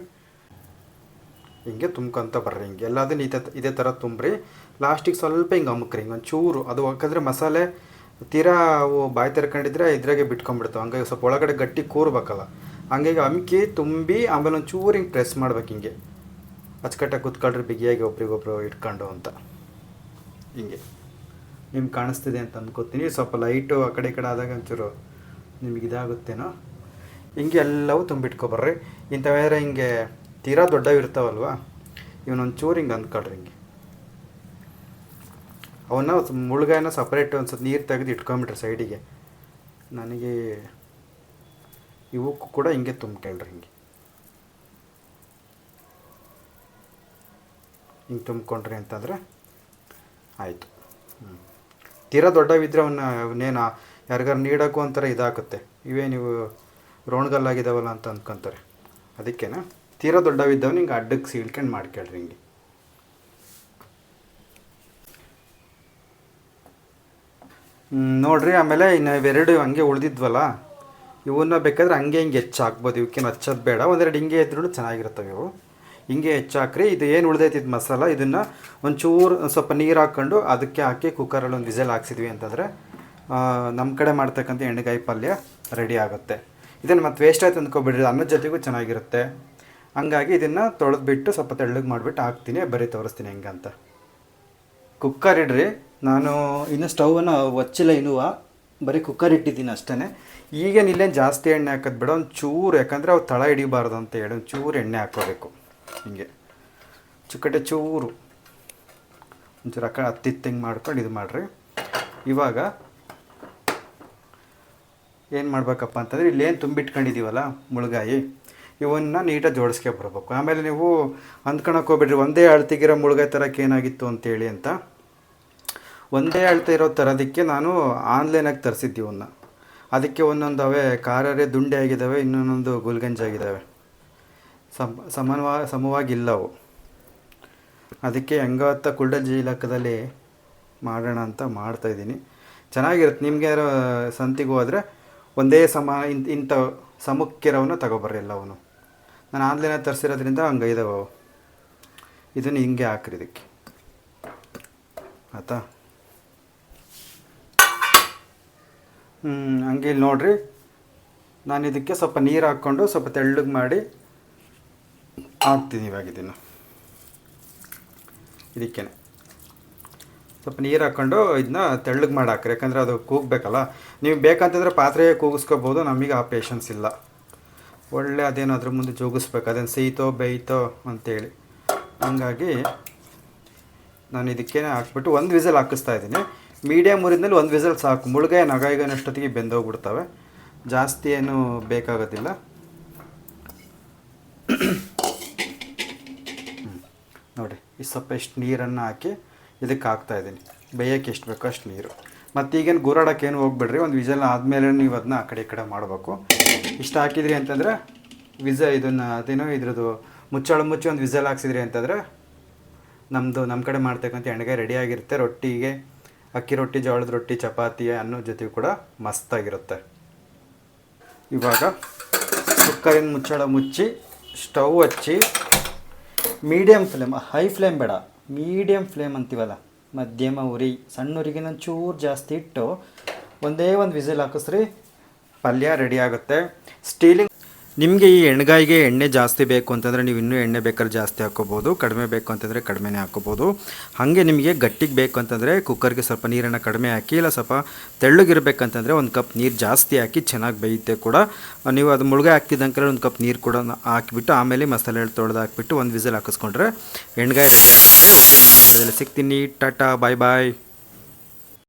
ಹಿಂಗೆ ತುಂಬ್ಕೊತ ಬರ್ರಿ. ಹಿಂಗೆ ಎಲ್ಲದನ್ನು ಇದೇ ಥರ ತುಂಬ್ರಿ. ಲಾಸ್ಟಿಗೆ ಸ್ವಲ್ಪ ಹಿಂಗೆ ಅಮುಕ್ರಿ, ಹಿಂಗೆ ಒಂಚೂರು. ಅದು ಯಾಕಂದರೆ ಮಸಾಲೆ ತೀರಾ ಅವು ಬಾಯಿ ತೆರ್ಕೊಂಡಿದ್ರೆ ಇದ್ರಾಗೆ ಬಿಟ್ಕೊಂಡ್ಬಿಡ್ತಾವೆ. ಹಂಗಾಗಿ ಸ್ವಲ್ಪ ಒಳಗಡೆ ಗಟ್ಟಿ ಕೂರ್ಬೇಕಲ್ಲ, ಹಂಗಾಗಿ ಅಮುಕಿ ತುಂಬಿ ಆಮೇಲೆ ಒಂಚೂರು ಹಿಂಗೆ ಪ್ರೆಸ್ ಮಾಡ್ಬೇಕು. ಹಿಂಗೆ ಅಚ್ಚುಕಟ್ಟಾಗಿ ಕೂತ್ಕೊಳ್ರಿ, ಬಿಗಿಯಾಗಿ ಒಬ್ರಿಗೊಬ್ರು ಇಟ್ಕೊಂಡು ಅಂತ. ಹಿಂಗೆ ನಿಮ್ಗೆ ಕಾಣಿಸ್ತಿದೆ ಅಂತ ಅಂದ್ಕೋತೀನಿ. ಸ್ವಲ್ಪ ಲೈಟು ಆ ಕಡೆ ಈ ಕಡೆ ಆದಾಗ ಒಂಚೂರು ನಿಮಗೆ ಇದಾಗುತ್ತೇನೋ. ಹಿಂಗೆ ಎಲ್ಲವೂ ತುಂಬಿಟ್ಕೊಬರ್ರಿ. ಇಂಥವೇರೆ ಹಿಂಗೆ ತೀರಾ ದೊಡ್ಡವಿರ್ತಾವಲ್ವ, ಇವನೊಂಚೂರು ಹಿಂಗೆ ಅಂದ್ಕೊಳ್ರಿ. ಹಿಂಗೆ ಅವನ್ನ ಮುಳುಗಾಯಿನ ಸಪ್ರೇಟ್ ಒಂದು ಸ್ವಲ್ಪ ನೀರು ತೆಗೆದು ಇಟ್ಕೊಂಬಿಟ್ರಿ ಸೈಡಿಗೆ. ನನಗೆ ಇವಕ್ಕೂ ಕೂಡ ಹಿಂಗೆ ತುಂಬ್ಕೊಳ್ರಿ. ಹಿಂಗೆ ತುಂಬ್ಕೊಂಡ್ರಿ ಅಂತಂದರೆ ಆಯಿತು. ತೀರಾ ದೊಡ್ಡವಿದ್ದರೆ ಅವನ್ನೇನು ಯಾರಿಗಾರು ನೀಡೋಕ್ಕೂ ಒಂಥರ ಇದಾಗುತ್ತೆ. ಇವೇ ನೀವು ರೋಣ್ಗಲ್ಲಾಗಿದ್ದಾವಲ್ಲ ಅಂತ ಅಂದ್ಕೊತಾರೆ. ಅದಕ್ಕೇನ ತೀರಾ ದೊಡ್ಡವಿದ್ದವನು ಹಿಂಗೆ ಅಡ್ಡಕ್ಕೆ ಸೀಳ್ಕೊಂಡು ಮಾಡ್ಕೊಳ್ರಿ. ಹಿಂಗೆ ನೋಡಿರಿ. ಆಮೇಲೆ ಇನ್ನು ಇವೆರಡು ಹಂಗೆ ಉಳಿದಿದ್ವಲ್ಲ, ಇವನ್ನ ಬೇಕಾದ್ರೆ ಹಂಗೆ ಹಿಂಗೆ ಹೆಚ್ಚು ಹಾಕ್ಬೋದು. ಇವಕ್ಕೇನು ಹಚ್ಚೋದು ಬೇಡ, ಒಂದೆರಡು ಹಿಂಗೆ ಇದ್ರೂ ಚೆನ್ನಾಗಿರ್ತವೆ ಇವು. ಹಿಂಗೆ ಹೆಚ್ಚಾಕ್ರಿ. ಇದು ಏನು ಉಳ್ದೈತಿದ್ದು ಮಸಾಲ ಇದನ್ನು ಒಂಚೂರು ಸ್ವಲ್ಪ ನೀರು ಹಾಕ್ಕೊಂಡು ಅದಕ್ಕೆ ಹಾಕಿ ಕುಕ್ಕರಲ್ಲಿ ಒಂದು ವಿಸಲ್ ಹಾಕ್ಸಿದ್ವಿ ಅಂತಂದರೆ ನಮ್ಮ ಕಡೆ ಮಾಡ್ತಕ್ಕಂಥ ಎಣ್ಣೆಗಾಯಿ ಪಲ್ಯ ರೆಡಿ ಆಗುತ್ತೆ. ಇದನ್ನು ಮತ್ತೆ ವೇಸ್ಟ್ ಆಯ್ತು ಅಂದ್ಕೊಬಿಡ್ರಿ, ಅನ್ನದ ಜೊತೆಗೂ ಚೆನ್ನಾಗಿರುತ್ತೆ. ಹಂಗಾಗಿ ಇದನ್ನು ತೊಳೆದ್ಬಿಟ್ಟು ಸ್ವಲ್ಪ ತೆಳ್ಳಗೆ ಮಾಡಿಬಿಟ್ಟು ಹಾಕ್ತೀನಿ, ಬರೀ ತೋರಿಸ್ತೀನಿ ಹೆಂಗಂತ. ಕುಕ್ಕರ್ ಇಡ್ರಿ. ನಾನು ಇನ್ನು ಸ್ಟವನ್ನು ಒಚ್ಚಿಲ್ಲ, ಇನ್ನೂ ಬರೀ ಕುಕ್ಕರ್ ಇಟ್ಟಿದ್ದೀನಿ ಅಷ್ಟೇ. ಈಗೇನು ಇಲ್ಲೇನು ಜಾಸ್ತಿ ಎಣ್ಣೆ ಹಾಕೋದು ಬೇಡ, ಒಂದು ಚೂರು, ಯಾಕಂದರೆ ಅವು ತಳ ಹಿಡಿಬಾರ್ದು ಅಂತ ಹೇಳಿ ಒಂದು ಚೂರು ಎಣ್ಣೆ ಹಾಕ್ಕೋಬೇಕು. ಹಿಂಗೆ ಚುಕ್ಕಟೆ ಚೂರು ಒಂಚೂರು ಹತ್ತಿತ್ತು ಹಿಂಗೆ ಮಾಡ್ಕೊಂಡು ಇದು ಮಾಡಿರಿ. ಇವಾಗ ಏನು ಮಾಡ್ಬೇಕಪ್ಪ ಅಂತಂದರೆ ಇಲ್ಲೇನು ತುಂಬಿಟ್ಕೊಂಡಿದ್ದೀವಲ್ಲ ಮುಳುಗಾಯಿ, ಇವನ್ನ ನೀಟಾಗಿ ಜೋಡಿಸ್ಕೆ ಬರಬೇಕು. ಆಮೇಲೆ ನೀವು ಅಂದ್ಕೊಳಕ್ಕೆ ಹೋಗ್ಬಿಡ್ರಿ ಒಂದೇ ಅಳ್ತಿಗಿರೋ ಮುಳುಗಾಯಿ ತರಕ್ಕೆ ಏನಾಗಿತ್ತು ಅಂತೇಳಿ ಅಂತ. ಒಂದೇ ಅಳ್ತಾ ಇರೋ ತರೋದಕ್ಕೆ ನಾನು ಆನ್ಲೈನಾಗಿ ತರಿಸಿದ್ದೆ ಇವನ್ನ. ಅದಕ್ಕೆ ಒಂದೊಂದು ಅವೇ ಕಾರರೆ ದುಂಡೆ ಆಗಿದ್ದಾವೆ, ಇನ್ನೊಂದೊಂದು ಗುಲ್ಗಂಜಾಗಿದ್ದಾವೆ, ಸಮವಾಗಿಲ್ಲವು. ಅದಕ್ಕೆ ಹೆಂಗತ್ತ ಕುಲ್ಡಂಜಿ ಇಲಾಖದಲ್ಲಿ ಮಾಡೋಣ ಅಂತ ಮಾಡ್ತಾಯಿದ್ದೀನಿ. ಚೆನ್ನಾಗಿರುತ್ತೆ. ನಿಮಗೆ ಯಾರೋ ಸಂತಿಗೆ ಹೋದರೆ ಒಂದೇ ಇಂಥ ಸಮಕ್ಕಿರೋವನ್ನ ತಗೊಬರ್ರಿ ಎಲ್ಲವೂ. ನಾನು ಆನ್ಲೈನಲ್ಲಿ ತರಿಸಿರೋದ್ರಿಂದ ಹಂಗೆ ಇದಾವೆ ಅವು. ಇದನ್ನು ಹಿಂಗೆ ಹಾಕ್ರಿ ಇದಕ್ಕೆ, ಆಯ್ತಾ? ಹಂಗೆ ಇಲ್ಲಿ ನೋಡಿರಿ, ನಾನು ಇದಕ್ಕೆ ಸ್ವಲ್ಪ ನೀರು ಹಾಕ್ಕೊಂಡು ಸ್ವಲ್ಪ ತೆಳ್ಳಗೆ ಮಾಡಿ ಹಾಕ್ತೀನಿ. ಇವಾಗ ಇದಕ್ಕೆ ಸ್ವಲ್ಪ ನೀರು ಹಾಕ್ಕೊಂಡು ಇದನ್ನ ತೆಳ್ಳಗೆ ಮಾಡಿ ಹಾಕ್ರಿ, ಯಾಕಂದರೆ ಅದು ಕೂಗಬೇಕಲ್ಲ. ನೀವು ಬೇಕಂತಂದರೆ ಪಾತ್ರೆ ಕೂಗಿಸ್ಕೋಬೋದು, ನಮಗೆ ಆ ಪೇಷನ್ಸ್ ಇಲ್ಲ. ಒಳ್ಳೆ ಅದೇನು ಅದ್ರ ಮುಂದೆ ಜೋಗಿಸ್ಬೇಕು, ಅದೇನು ಸೀತೋ ಬೇಯ್ತೋ ಅಂತೇಳಿ. ಹಂಗಾಗಿ ನಾನು ಇದಕ್ಕೆ ಹಾಕ್ಬಿಟ್ಟು ಒಂದು ವಿಸಲ್ ಹಾಕಿಸ್ತಾ ಇದ್ದೀನಿ. ಮೀಡಿಯಮ್ ಊರಿನಲ್ಲಿ ಒಂದು ವಿಸಲ್ ಸಾಕು. ಮುಳುಗಾಯಿ ನಗಾಯಿಗನಷ್ಟೊತ್ತಿಗೆ ಬೆಂದೋಗ್ಬಿಡ್ತವೆ, ಜಾಸ್ತಿ ಏನು ಬೇಕಾಗೋದಿಲ್ಲ. ನೋಡಿ, ಈ ಸ್ವಲ್ಪ ಎಷ್ಟು ನೀರನ್ನು ಹಾಕಿ ಇದಕ್ಕೆ ಹಾಕ್ತಾಯಿದ್ದೀನಿ. ಬೇಯೋಕ್ಕೆ ಎಷ್ಟು ಬೇಕೋ ಅಷ್ಟು ನೀರು. ಮತ್ತು ಈಗೇನು ಗುರಾಡೋಕ್ಕೆ ಏನು ಹೋಗ್ಬಿಡ್ರಿ, ಒಂದು ವಿಸಲ್ ಆದಮೇಲೆ ನೀವು ಅದನ್ನ ಆ ಕಡೆ ಈ ಕಡೆ ಮಾಡಬೇಕು. ಇಷ್ಟು ಹಾಕಿದ್ರಿ ಅಂತಂದರೆ ಇದನ್ನು ಅದೇನೋ ಇದ್ರದ್ದು ಮುಚ್ಚಳ ಮುಚ್ಚಿ ಒಂದು ವಿಸಲ್ ಹಾಕ್ಸಿದ್ರಿ ಅಂತಂದರೆ ನಮ್ಮ ಕಡೆ ಮಾಡ್ತಕ್ಕಂಥ ಎಣ್ಣೆಗಾಯಿ ರೆಡಿಯಾಗಿರುತ್ತೆ. ರೊಟ್ಟಿಗೆ ಅಕ್ಕಿ ರೊಟ್ಟಿ, ಜೋಳದ ರೊಟ್ಟಿ, ಚಪಾತಿ, ಅನ್ನದ ಜೊತೆಗೂ ಕೂಡ ಮಸ್ತಾಗಿರುತ್ತೆ. ಇವಾಗ ಕುಕ್ಕರಿನ ಮುಚ್ಚಳ ಮುಚ್ಚಿ ಸ್ಟವ್ ಹಚ್ಚಿ ಮೀಡಿಯಮ್ ಫ್ಲೇಮ್, ಹೈ ಫ್ಲೇಮ್ ಬೇಡ, ಮೀಡಿಯಮ್ ಫ್ಲೇಮ್ ಅಂತೀವಲ್ಲ, ಮಧ್ಯಮ ಉರಿ, ಸಣ್ಣ ಉರಿಗೆ ಚೂರು ಜಾಸ್ತಿ ಇಟ್ಟು ಒಂದೇ ಒಂದು ವಿಸಿಲ್ ಹಾಕಿಸ್ರಿ, ಪಲ್ಯ ರೆಡಿ ಆಗುತ್ತೆ. ಸ್ಟೀಲಿಂಗ್ ನಿಮಗೆ ಈ ಎಣ್ಣೆಗಾಯಿಗೆ ಎಣ್ಣೆ ಜಾಸ್ತಿ ಬೇಕು ಅಂತಂದರೆ ನೀವು ಇನ್ನೂ ಎಣ್ಣೆ ಬೇಕಾದ್ರೆ ಜಾಸ್ತಿ ಹಾಕ್ಕೋಬೋದು, ಕಡಿಮೆ ಬೇಕು ಅಂತಂದರೆ ಕಡಿಮೆನೇ ಹಾಕ್ಕೋಬೋದು. ಹಾಗೆ ನಿಮಗೆ ಗಟ್ಟಿಗೆ ಬೇಕು ಅಂತಂದರೆ ಕುಕ್ಕರ್ಗೆ ಸ್ವಲ್ಪ ನೀರನ್ನು ಕಡಿಮೆ ಹಾಕಿ, ಇಲ್ಲ ಸ್ವಲ್ಪ ತೆಳ್ಳಗಿರಬೇಕಂತಂದರೆ ಒಂದು ಕಪ್ ನೀರು ಜಾಸ್ತಿ ಹಾಕಿ ಚೆನ್ನಾಗಿ ಬೇಯುತ್ತೆ ಕೂಡ. ನೀವು ಅದು ಮುಳುಗಾಯಿ ಹಾಕ್ತಿದ್ದಂಗೆ ಒಂದು ಕಪ್ ನೀರು ಕೂಡ ಹಾಕಿಬಿಟ್ಟು ಆಮೇಲೆ ಮಸಾಲೆ ತೊಳೆದು ಹಾಕಿಬಿಟ್ಟು ಒಂದು ವಿಸಿಲ್ ಹಾಕಿಸ್ಕೊಂಡ್ರೆ ಎಣ್ಣೆಗಾಯಿ ಸಿಗ್ತೀನಿ. ಟಾಟಾ, ಬಾಯ್ ಬಾಯ್.